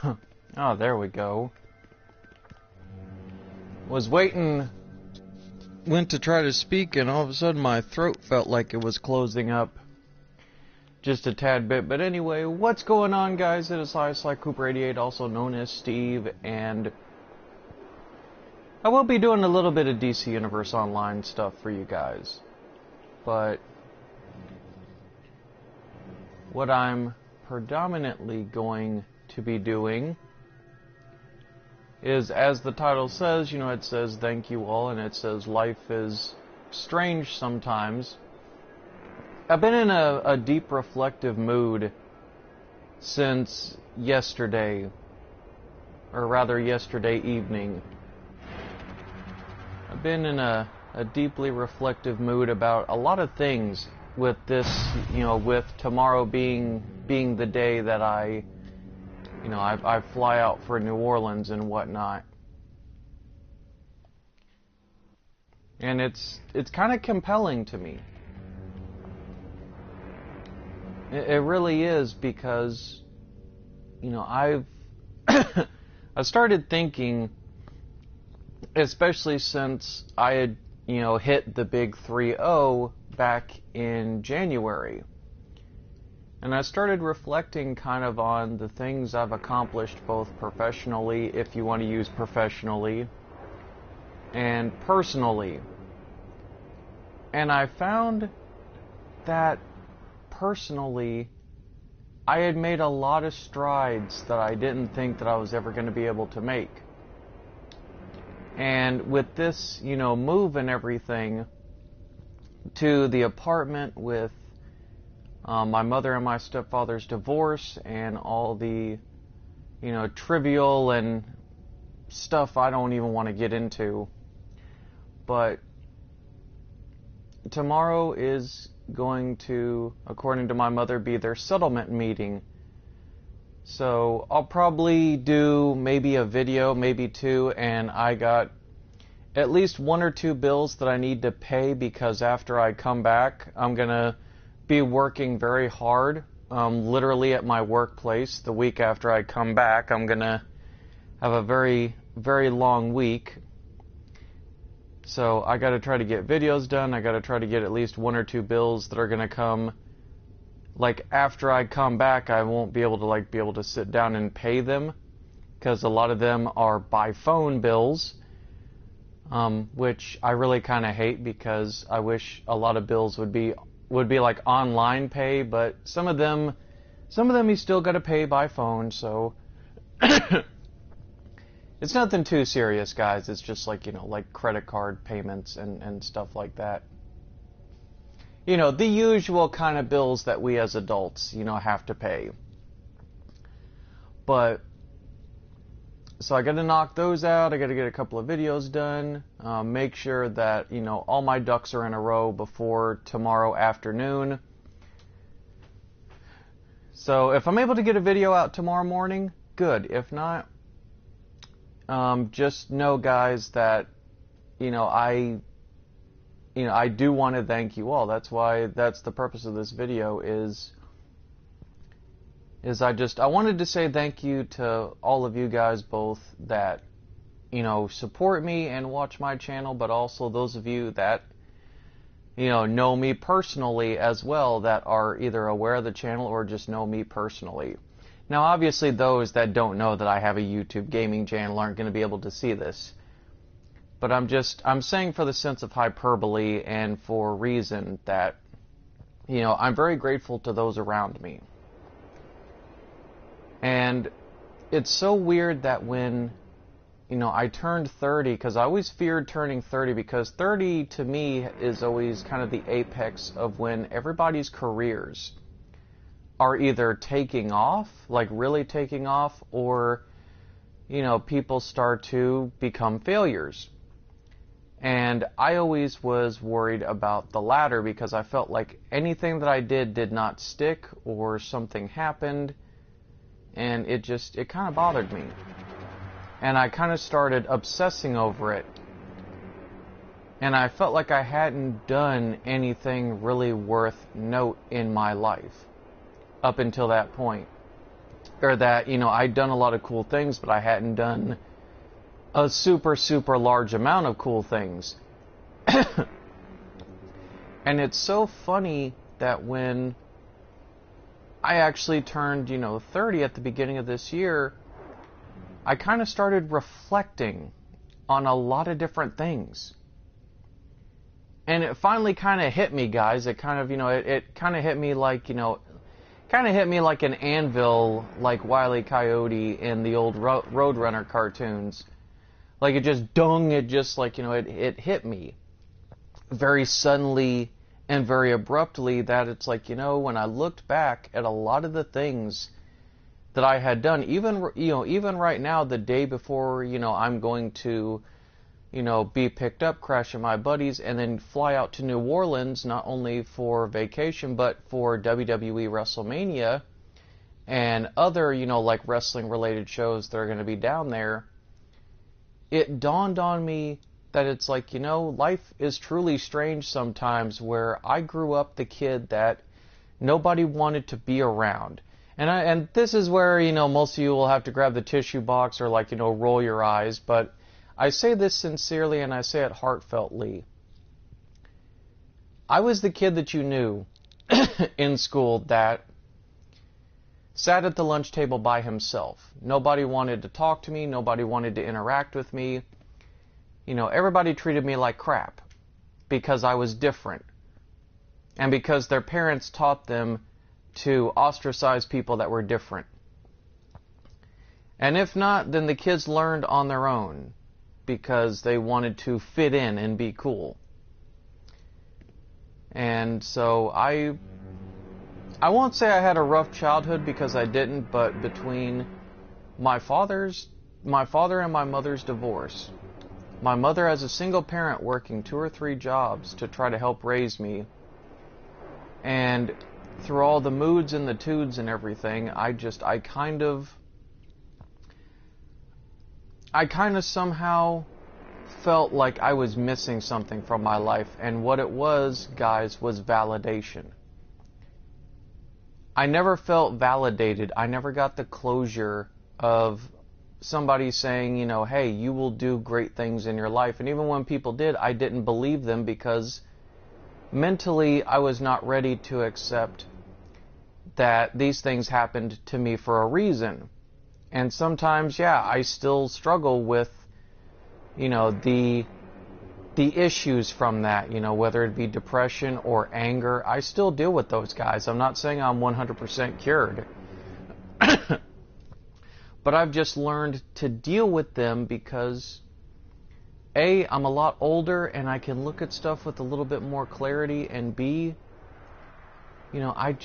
Oh, there we go. Was waiting, went to try to speak, and all of a sudden my throat felt like it was closing up just a tad bit. But anyway, what's going on, guys? It is Coop88, also known as Steve, and I will be doing a little bit of DC Universe Online stuff for you guys. But what I'm predominantly going to be doing is, as the title says, it says thank you all, and it says life is strange sometimes. I've been in a deep reflective mood since yesterday, or rather yesterday evening. I've been in a deeply reflective mood about a lot of things with this, with tomorrow being the day that I fly out for New Orleans and whatnot. And it's kind of compelling to me. It really is, because, I've I started thinking, especially since I had, hit the big 3-0 back in January. And I started reflecting kind of on the things I've accomplished, both professionally, if you want to use professionally, and personally. And I found that personally, I had made a lot of strides that I didn't think that I was ever going to be able to make. And with this, move and everything to the apartment, with my mother and my stepfather's divorce, and all the, trivial and stuff I don't even want to get into. But tomorrow is going to, according to my mother, be their settlement meeting. So I'll probably do maybe a video, maybe two, and I got at least 1 or 2 bills that I need to pay, because after I come back, I'm going to be working very hard, literally at my workplace. The week after I come back, I'm going to have a very, very long week. So I got to try to get videos done. I got to try to get at least 1 or 2 bills that are going to come, like, after I come back. I won't be able to sit down and pay them, because a lot of them are by phone bills, which I really kind of hate, because I wish a lot of bills would be like online pay, but some of them you still got to pay by phone. So it's nothing too serious, guys. It's just like, like credit card payments and stuff like that. The usual kind of bills that we as adults, have to pay. But, so I got to knock those out. I got to get a couple of videos done. Make sure that, all my ducks are in a row before tomorrow afternoon. So if I'm able to get a video out tomorrow morning, good. If not, just know, guys, that, I do want to thank you all. That's the purpose of this video, is I wanted to say thank you to all of you guys, both that, support me and watch my channel, but also those of you that, know me personally as well, that are either aware of the channel or just know me personally. Now, obviously, those that don't know that I have a YouTube gaming channel aren't going to be able to see this. But I'm saying for the sense of hyperbole and for reason that, I'm very grateful to those around me. And it's so weird that when, I turned 30, because I always feared turning 30, because 30 to me is always kind of the apex of when everybody's careers are either taking off, like really taking off, or, people start to become failures. And I always was worried about the latter, because I felt like anything that I did not stick, or something happened, and it kind of bothered me. And I kind of started obsessing over it. And I felt like I hadn't done anything really worth note in my life up until that point. or that, I'd done a lot of cool things, but I hadn't done a super, super large amount of cool things. And it's so funny that when I actually turned, 30 at the beginning of this year, I kind of started reflecting on a lot of different things. And it finally kind of hit me, guys. It kind of, it kind of hit me like, kind of hit me like an anvil, like Wile E. Coyote in the old Roadrunner cartoons. Like it just it just like, it hit me very suddenly and very abruptly that it's like, when I looked back at a lot of the things that I had done, even right now, the day before, I'm going to, be picked up, crash with my buddies, and then fly out to New Orleans, not only for vacation, but for WWE WrestleMania and other, like wrestling-related shows that are going to be down there. It dawned on me that it's like, life is truly strange sometimes, where I grew up the kid that nobody wanted to be around. And this is where, most of you will have to grab the tissue box or like, roll your eyes, but I say this sincerely and I say it heartfeltly. I was the kid that you knew in school that sat at the lunch table by himself. Nobody wanted to talk to me. Nobody wanted to interact with me. Everybody treated me like crap because I was different. And because their parents taught them to ostracize people that were different. And if not, then the kids learned on their own because they wanted to fit in and be cool. And so I won't say I had a rough childhood because I didn't, but between my father and my mother's divorce, my mother as a single parent working 2 or 3 jobs to try to help raise me, and through all the moods and the tudes and everything, I kind of somehow felt like I was missing something from my life, and what it was, guys, was validation. I never felt validated. I never got the closure of somebody saying, hey, you will do great things in your life. And even when people did, I didn't believe them because mentally I was not ready to accept that these things happened to me for a reason. And sometimes, I still struggle with, the issues from that, whether it be depression or anger. I still deal with those, guys. I'm not saying I'm 100% cured. But I've just learned to deal with them because, A, I'm a lot older and I can look at stuff with a little bit more clarity, and B, I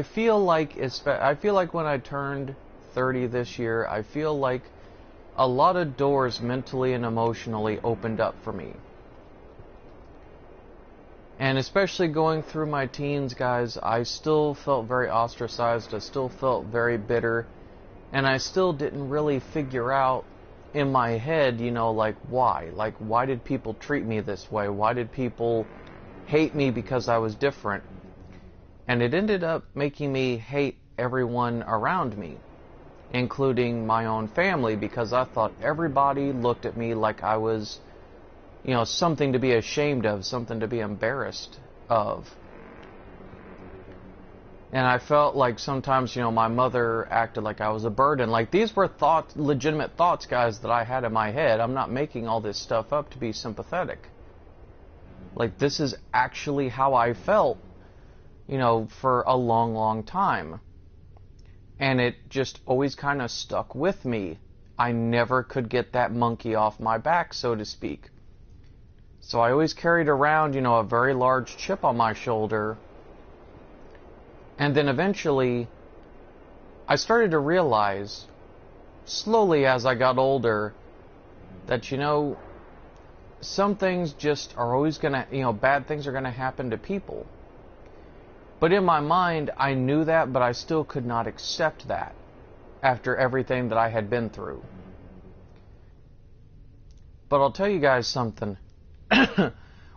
feel like when I turned 30 this year, I feel like a lot of doors mentally and emotionally opened up for me. And especially going through my teens, guys, I still felt very ostracized. I still felt very bitter. And I still didn't really figure out in my head, like why? Like, why did people treat me this way? Why did people hate me because I was different? And it ended up making me hate everyone around me, including my own family, because I thought everybody looked at me like I was, something to be ashamed of, something to be embarrassed of. And I felt like sometimes, my mother acted like I was a burden. Like, these were legitimate thoughts, guys, that I had in my head. I'm not making all this stuff up to be sympathetic. Like, this is actually how I felt, for a long, long time. And it just always kind of stuck with me. I never could get that monkey off my back, so to speak. So I always carried around, a very large chip on my shoulder. And then eventually, I started to realize, slowly as I got older, that, some things just are always going to, bad things are going to happen to people. But in my mind, I knew that, but I still could not accept that after everything that I had been through. But I'll tell you guys something.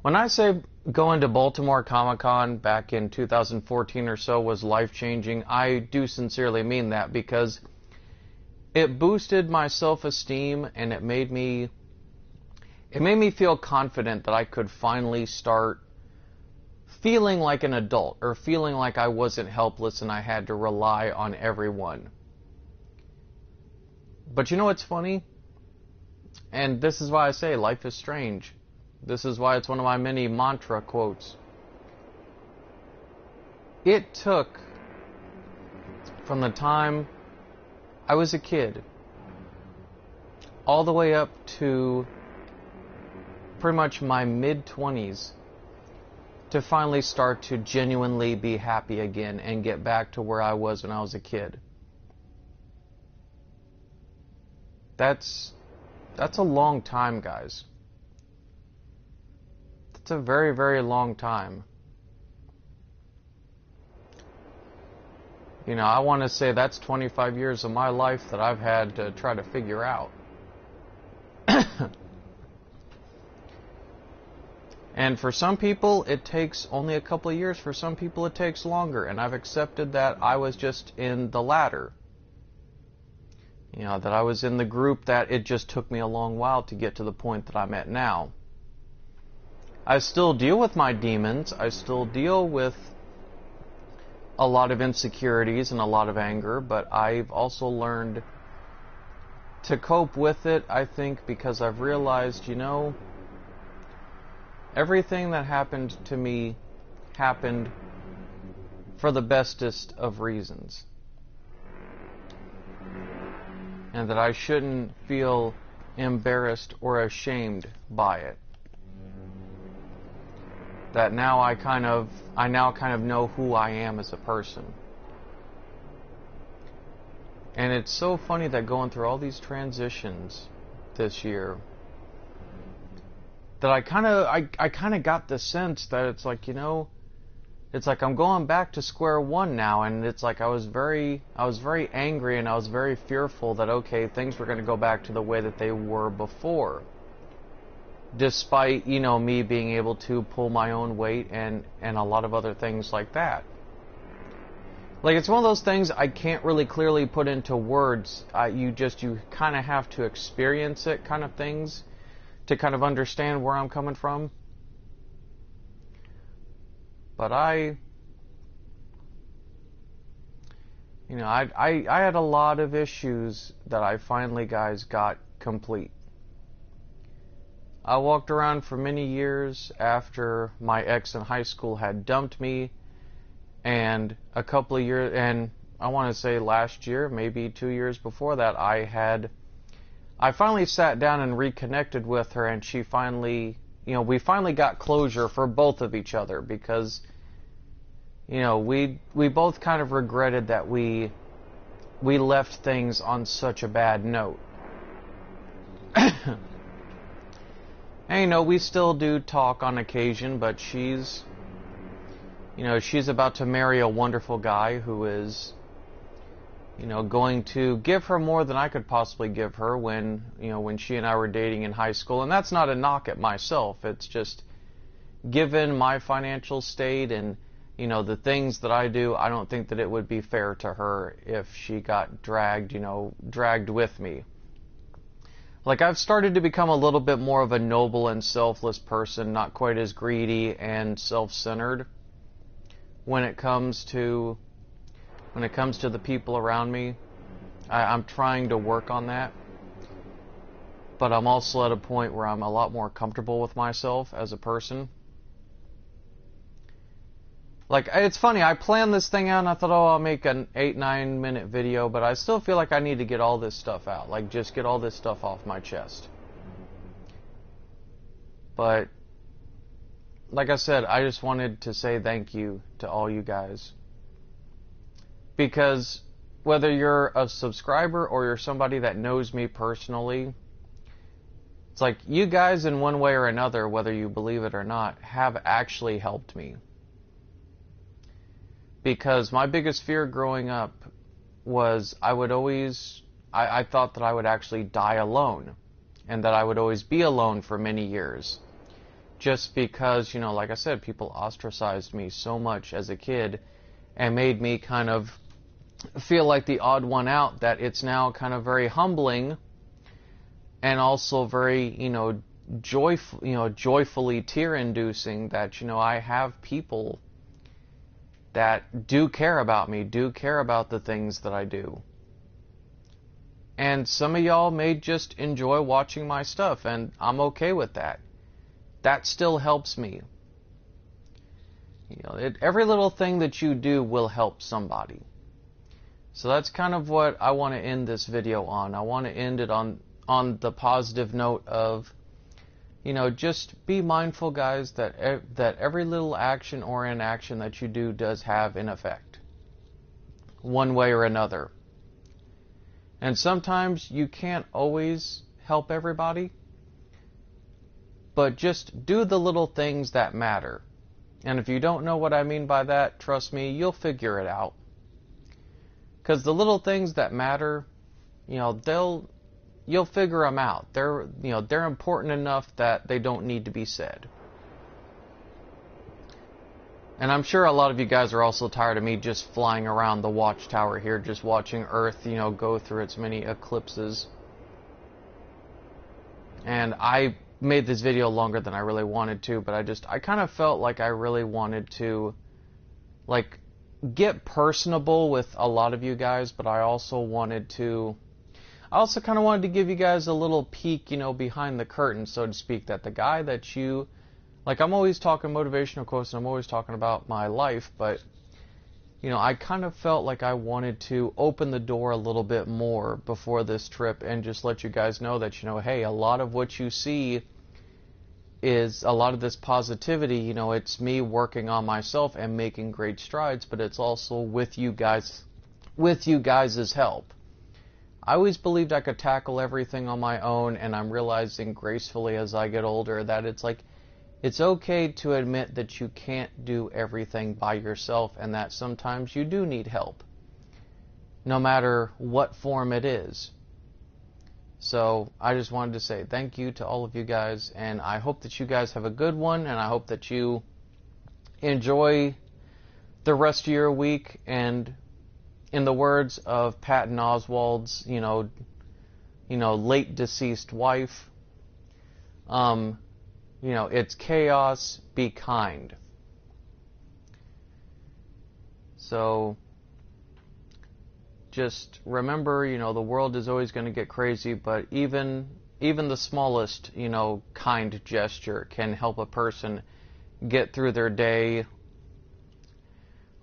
When I say going to Baltimore Comic-Con back in 2014 or so was life-changing. I do sincerely mean that, because it boosted my self-esteem, and it made me feel confident that I could finally start feeling like an adult, or feeling like I wasn't helpless and I had to rely on everyone. But you know what's funny? And this is why I say life is strange. This is why it's one of my many mantra quotes. It took, from the time I was a kid all the way up to pretty much my mid-20s to finally start to genuinely be happy again and get back to where I was when I was a kid. That's a long time, guys. That's a very, very long time. You know, I want to say that's 25 years of my life that I've had to try to figure out. And for some people, it takes only a couple of years. For some people, it takes longer. And I've accepted that I was just in the latter. You know, that I was in the group that it just took me a long while to get to the point that I'm at now. I still deal with my demons. I still deal with a lot of insecurities and a lot of anger. But I've also learned to cope with it, I think, because I've realized, you know, everything that happened to me happened for the bestest of reasons. And that I shouldn't feel embarrassed or ashamed by it. That now I now kind of know who I am as a person. And it's so funny that going through all these transitions this year, that I kind of got the sense that it's like, you know, it's like I'm going back to square one now, and it's like I was very angry, and I was very fearful that, okay, things were going to go back to the way that they were before, despite, you know, me being able to pull my own weight and a lot of other things like that. Like, it's one of those things I can't really clearly put into words. You kind of have to experience it, kind of things, to kind of understand where I'm coming from. But I had a lot of issues that I finally, guys, got complete. I walked around for many years after my ex in high school had dumped me, and a couple of years, and I want to say last year, maybe 2 years before that, I finally sat down and reconnected with her, and she finally, you know, we finally got closure for both of each other, because, you know, we both kind of regretted that we left things on such a bad note. And, you know, we still do talk on occasion, but she's about to marry a wonderful guy who is, you know, going to give her more than I could possibly give her when she and I were dating in high school. And that's not a knock at myself. It's just, given my financial state and, you know, the things that I do, I don't think that it would be fair to her if she got dragged with me. Like, I've started to become a little bit more of a noble and selfless person, not quite as greedy and self-centered when it comes to the people around me. I'm trying to work on that. But I'm also at a point where I'm a lot more comfortable with myself as a person. Like, it's funny, I planned this thing out and I thought, oh, I'll make an 8-9 minute video, but I still feel like I need to get all this stuff out. Like, just get all this stuff off my chest. But, like I said, I just wanted to say thank you to all you guys. Because whether you're a subscriber or you're somebody that knows me personally, it's like you guys in one way or another, whether you believe it or not, have actually helped me. Because my biggest fear growing up was I thought that I would actually die alone, and that I would always be alone for many years. just because, you know, like I said, people ostracized me so much as a kid and made me kind of feel like the odd one out, that it's now kind of very humbling and also very, you know, joyfully tear-inducing that, you know, I have people that do care about me, do care about the things that I do. And some of y'all may just enjoy watching my stuff, and I'm okay with that. That still helps me. You know, every little thing that you do will help somebody. So that's kind of what I want to end this video on. I want to end it on the positive note of, you know, just be mindful, guys, that every little action or inaction that you do does have an effect, one way or another. And sometimes you can't always help everybody, but just do the little things that matter. And if you don't know what I mean by that, trust me, you'll figure it out. Because the little things that matter, you know, you'll figure them out. They're important enough that they don't need to be said. And I'm sure a lot of you guys are also tired of me just flying around the watchtower here, just watching Earth, you know, go through its many eclipses. And I made this video longer than I really wanted to, but I kind of felt like I really wanted to, like, get personable with a lot of you guys, but I also kind of wanted to give you guys a little peek, you know, behind the curtain, so to speak, that the guy that you, like, I'm always talking motivational quotes and I'm always talking about my life, but, you know, I kind of felt like I wanted to open the door a little bit more before this trip and just let you guys know that, you know, hey, a lot of what you see is a lot of this positivity, you know, it's me working on myself and making great strides, but it's also with you guys' help. I always believed I could tackle everything on my own, and I'm realizing gracefully as I get older that it's like, it's okay to admit that you can't do everything by yourself and that sometimes you do need help, no matter what form it is. So I just wanted to say thank you to all of you guys, and I hope that you guys have a good one, and I hope that you enjoy the rest of your week. And in the words of Patton Oswalt's, you know, late deceased wife, you know, it's chaos, be kind. So just remember, you know, the world is always going to get crazy, but even the smallest, you know, kind gesture can help a person get through their day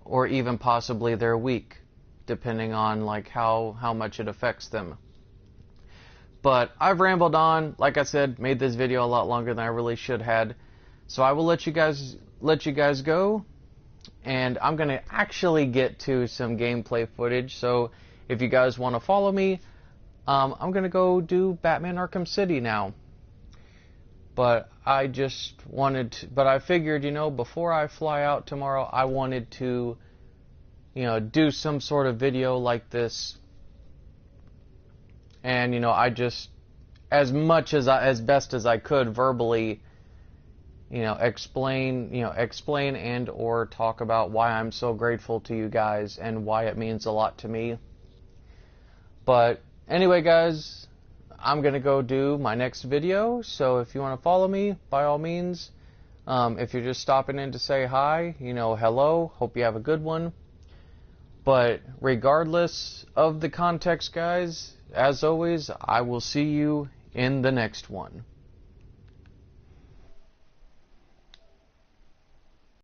or even possibly their week, depending on like how much it affects them. But I've rambled on. Like I said, made this video a lot longer than I really should had. So I will let you guys go. And I'm going to actually get to some gameplay footage. So if you guys want to follow me, I'm going to go do Batman Arkham City now. But I figured, you know, before I fly out tomorrow, I wanted to, you know, do some sort of video like this. And, you know, I just, as best as I could verbally, you know, explain and or talk about why I'm so grateful to you guys and why it means a lot to me. But anyway, guys, I'm going to go do my next video. So if you want to follow me, by all means. If you're just stopping in to say hi, you know, hello. Hope you have a good one. But regardless of the context, guys, as always, I will see you in the next one.